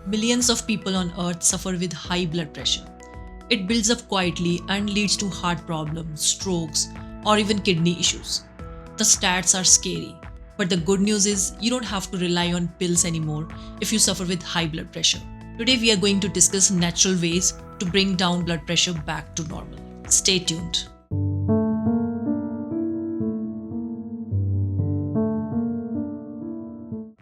Millions of people on earth suffer with high blood pressure. It builds up quietly and leads to heart problems, strokes, or even kidney issues. The stats are scary, but the good news is you don't have to rely on pills anymore if you suffer with high blood pressure. Today we are going to discuss natural ways to bring down blood pressure back to normal. Stay tuned.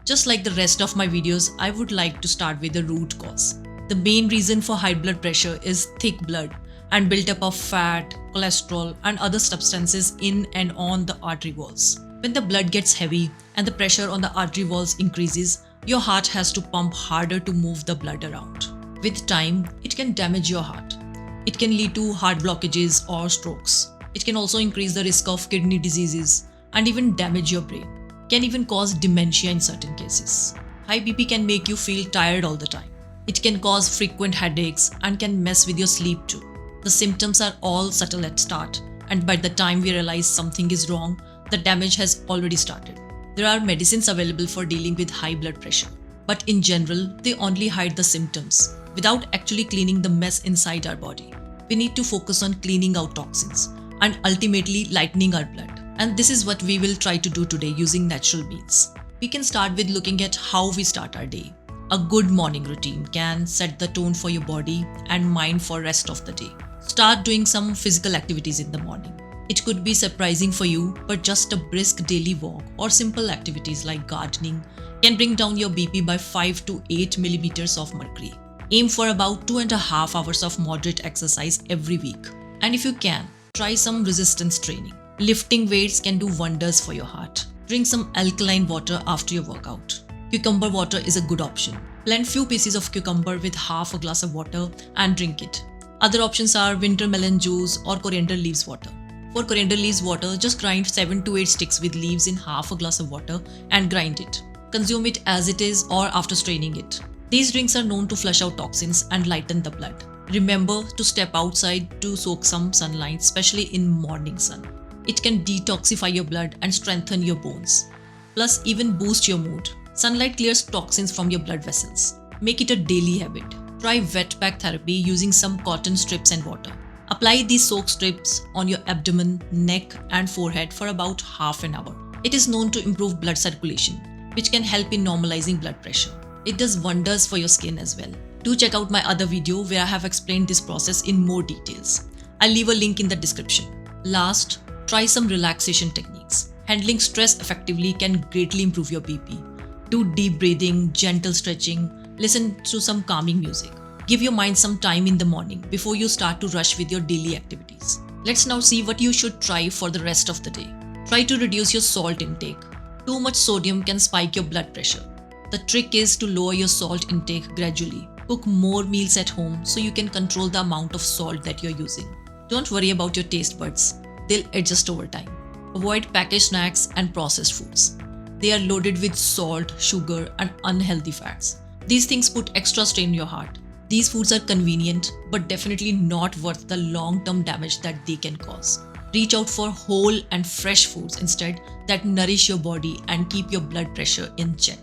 Just like the rest of my videos, I would like to start with the root cause. The main reason for high blood pressure is thick blood and buildup of fat, cholesterol, and other substances in and on the artery walls. When the blood gets heavy and the pressure on the artery walls increases, your heart has to pump harder to move the blood around. With time, it can damage your heart. It can lead to heart blockages or strokes. It can also increase the risk of kidney diseases and even damage your brain. Can even cause dementia in certain cases. High BP can make you feel tired all the time. It can cause frequent headaches and can mess with your sleep too. The symptoms are all subtle at start, and by the time we realize something is wrong, the damage has already started. There are medicines available for dealing with high blood pressure, but in general, they only hide the symptoms without actually cleaning the mess inside our body. We need to focus on cleaning out toxins and ultimately lightening our blood. And this is what we will try to do today using natural means. We can start with looking at how we start our day. A good morning routine can set the tone for your body and mind for rest of the day. Start doing some physical activities in the morning. It could be surprising for you, but just a brisk daily walk or simple activities like gardening can bring down your BP by 5 to 8 millimeters of mercury. Aim for about 2.5 hours of moderate exercise every week. And if you can, try some resistance training. Lifting weights can do wonders for your heart. Drink some alkaline water after your workout. Cucumber water is a good option. Blend few pieces of cucumber with half a glass of water and drink it. Other options are winter melon juice or coriander leaves water. For coriander leaves water, just grind 7 to 8 sticks with leaves in half a glass of water and grind it. Consume it as it is or after straining it. These drinks are known to flush out toxins and lighten the blood. Remember to step outside to soak some sunlight, especially in morning sun. It can detoxify your blood and strengthen your bones. Plus, even boost your mood. Sunlight clears toxins from your blood vessels. Make it a daily habit. Try wet pack therapy using some cotton strips and water. Apply these soak strips on your abdomen, neck, and forehead for about half an hour. It is known to improve blood circulation, which can help in normalizing blood pressure. It does wonders for your skin as well. Do check out my other video where I have explained this process in more details. I'll leave a link in the description. Last, try some relaxation techniques. Handling stress effectively can greatly improve your BP. Do deep breathing, gentle stretching, listen to some calming music. Give your mind some time in the morning before you start to rush with your daily activities. Let's now see what you should try for the rest of the day. Try to reduce your salt intake. Too much sodium can spike your blood pressure. The trick is to lower your salt intake gradually. Cook more meals at home so you can control the amount of salt that you're using. Don't worry about your taste buds. They'll adjust over time. Avoid packaged snacks and processed foods. They are loaded with salt, sugar, and unhealthy fats. These things put extra strain on your heart. These foods are convenient, but definitely not worth the long-term damage that they can cause. Reach out for whole and fresh foods instead that nourish your body and keep your blood pressure in check.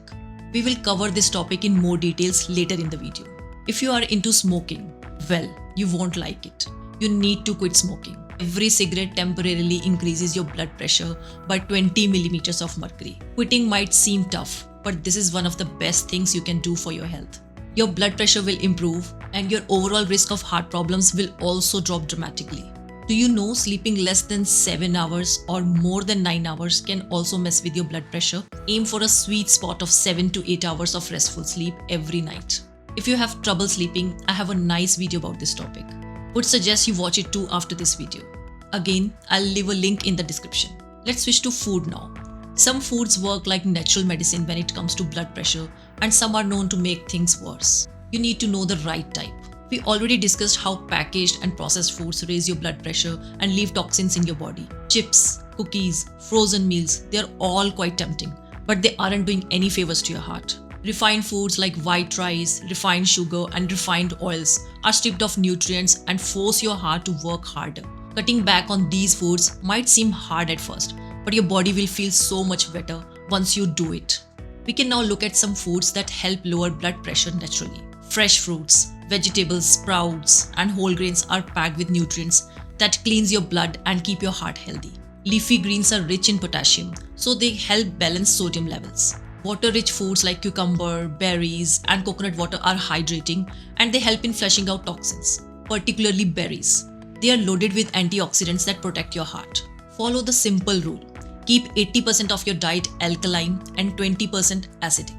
We will cover this topic in more details later in the video. If you are into smoking, well, you won't like it. You need to quit smoking. Every cigarette temporarily increases your blood pressure by 20 millimeters of mercury. Quitting might seem tough, but this is one of the best things you can do for your health. Your blood pressure will improve and your overall risk of heart problems will also drop dramatically. Do you know sleeping less than 7 hours or more than 9 hours can also mess with your blood pressure? Aim for a sweet spot of 7 to 8 hours of restful sleep every night. If you have trouble sleeping, I have a nice video about this topic. Would suggest you watch it too after this video. Again, I'll leave a link in the description. Let's switch to food now. Some foods work like natural medicine when it comes to blood pressure, and some are known to make things worse. You need to know the right type. We already discussed how packaged and processed foods raise your blood pressure and leave toxins in your body. Chips, cookies, frozen meals, they are all quite tempting, but they aren't doing any favors to your heart. Refined foods like white rice, refined sugar, and refined oils are stripped of nutrients and force your heart to work harder. Cutting back on these foods might seem hard at first, but your body will feel so much better once you do it. We can now look at some foods that help lower blood pressure naturally. Fresh fruits, vegetables, sprouts, and whole grains are packed with nutrients that cleanse your blood and keep your heart healthy. Leafy greens are rich in potassium, so they help balance sodium levels. Water-rich foods like cucumber, berries, and coconut water are hydrating and they help in flushing out toxins, particularly berries. They are loaded with antioxidants that protect your heart. Follow the simple rule. Keep 80% of your diet alkaline and 20% acidic.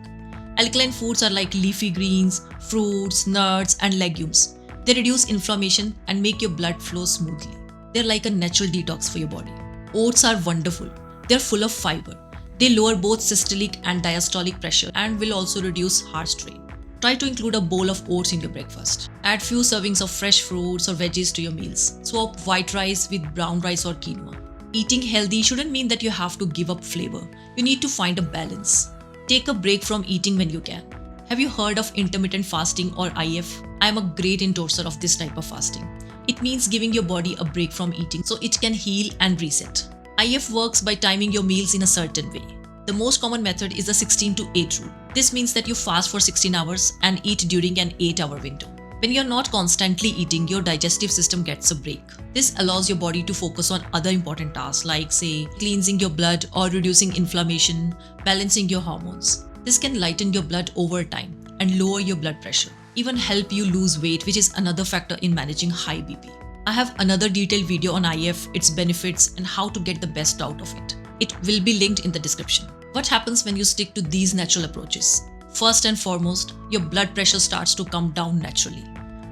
Alkaline foods are like leafy greens, fruits, nuts, and legumes. They reduce inflammation and make your blood flow smoothly. They're like a natural detox for your body. Oats are wonderful. They're full of fiber. They lower both systolic and diastolic pressure and will also reduce heart strain. Try to include a bowl of oats in your breakfast. Add few servings of fresh fruits or veggies to your meals. Swap white rice with brown rice or quinoa. Eating healthy shouldn't mean that you have to give up flavor. You need to find a balance. Take a break from eating when you can. Have you heard of intermittent fasting or IF? I am a great endorser of this type of fasting. It means giving your body a break from eating so it can heal and reset. IF works by timing your meals in a certain way. The most common method is the 16 to 8 rule. This means that you fast for 16 hours and eat during an 8-hour window. When you're not constantly eating, your digestive system gets a break. This allows your body to focus on other important tasks like, say, cleansing your blood or reducing inflammation, balancing your hormones. This can lighten your blood over time and lower your blood pressure. Even help you lose weight, which is another factor in managing high BP. I have another detailed video on IF, its benefits, and how to get the best out of it. It will be linked in the description. What happens when you stick to these natural approaches? First and foremost, your blood pressure starts to come down naturally.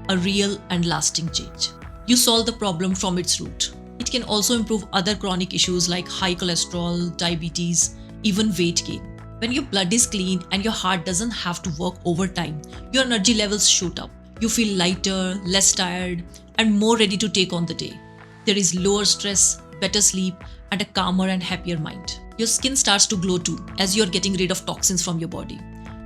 A real and lasting change. You solve the problem from its root. It can also improve other chronic issues like high cholesterol, diabetes, even weight gain. When your blood is clean and your heart doesn't have to work overtime, your energy levels shoot up. You feel lighter, less tired, and more ready to take on the day. There is lower stress, better sleep, and a calmer and happier mind. Your skin starts to glow too, as you're getting rid of toxins from your body.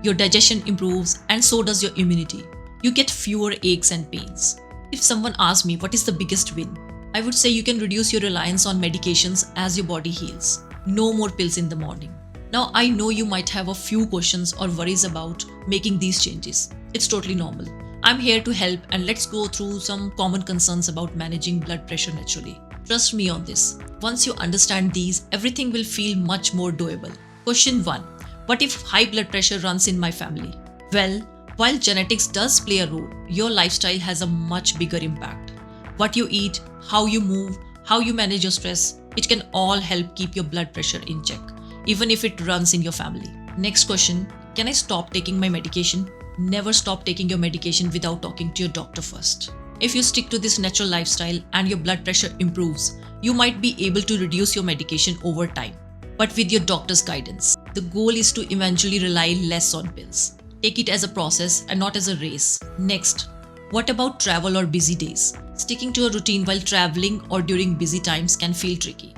Your digestion improves, and so does your immunity. You get fewer aches and pains. If someone asks me what is the biggest win, I would say you can reduce your reliance on medications as your body heals. No more pills in the morning. Now, I know you might have a few questions or worries about making these changes. It's totally normal. I'm here to help, and let's go through some common concerns about managing blood pressure naturally. Trust me on this. Once you understand these, everything will feel much more doable. Question 1. What if high blood pressure runs in my family? Well, while genetics does play a role, your lifestyle has a much bigger impact. What you eat, how you move, how you manage your stress, it can all help keep your blood pressure in check, even if it runs in your family. Next question, can I stop taking my medication? Never stop taking your medication without talking to your doctor first. If you stick to this natural lifestyle and your blood pressure improves, you might be able to reduce your medication over time, but with your doctor's guidance. The goal is to eventually rely less on pills. Take it as a process and not as a race. Next, what about travel or busy days? Sticking to a routine while traveling or during busy times can feel tricky.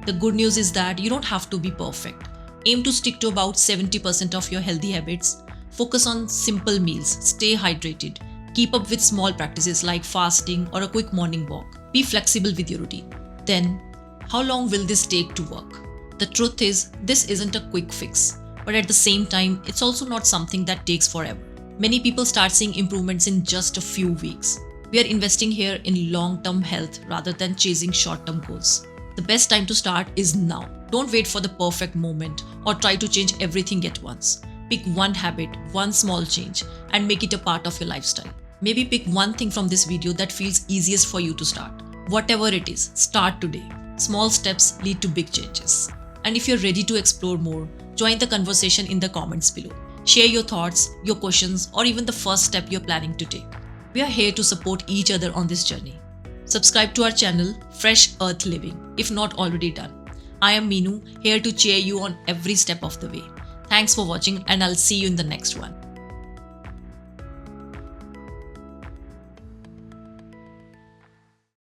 The good news is that you don't have to be perfect. Aim to stick to about 70% of your healthy habits. Focus on simple meals, stay hydrated, keep up with small practices like fasting or a quick morning walk. Be flexible with your routine. Then, how long will this take to work? The truth is, this isn't a quick fix. But at the same time, it's also not something that takes forever. Many people start seeing improvements in just a few weeks. We are investing here in long-term health rather than chasing short-term goals. The best time to start is now. Don't wait for the perfect moment or try to change everything at once. Pick one habit, one small change, and make it a part of your lifestyle. Maybe pick one thing from this video that feels easiest for you to start. Whatever it is, start today. Small steps lead to big changes. And if you're ready to explore more, join the conversation in the comments below. Share your thoughts, your questions, or even the first step you're planning to take. We are here to support each other on this journey. Subscribe to our channel, Fresh Earth Living, if not already done. I am Meenu, here to cheer you on every step of the way. Thanks for watching, and I'll see you in the next one.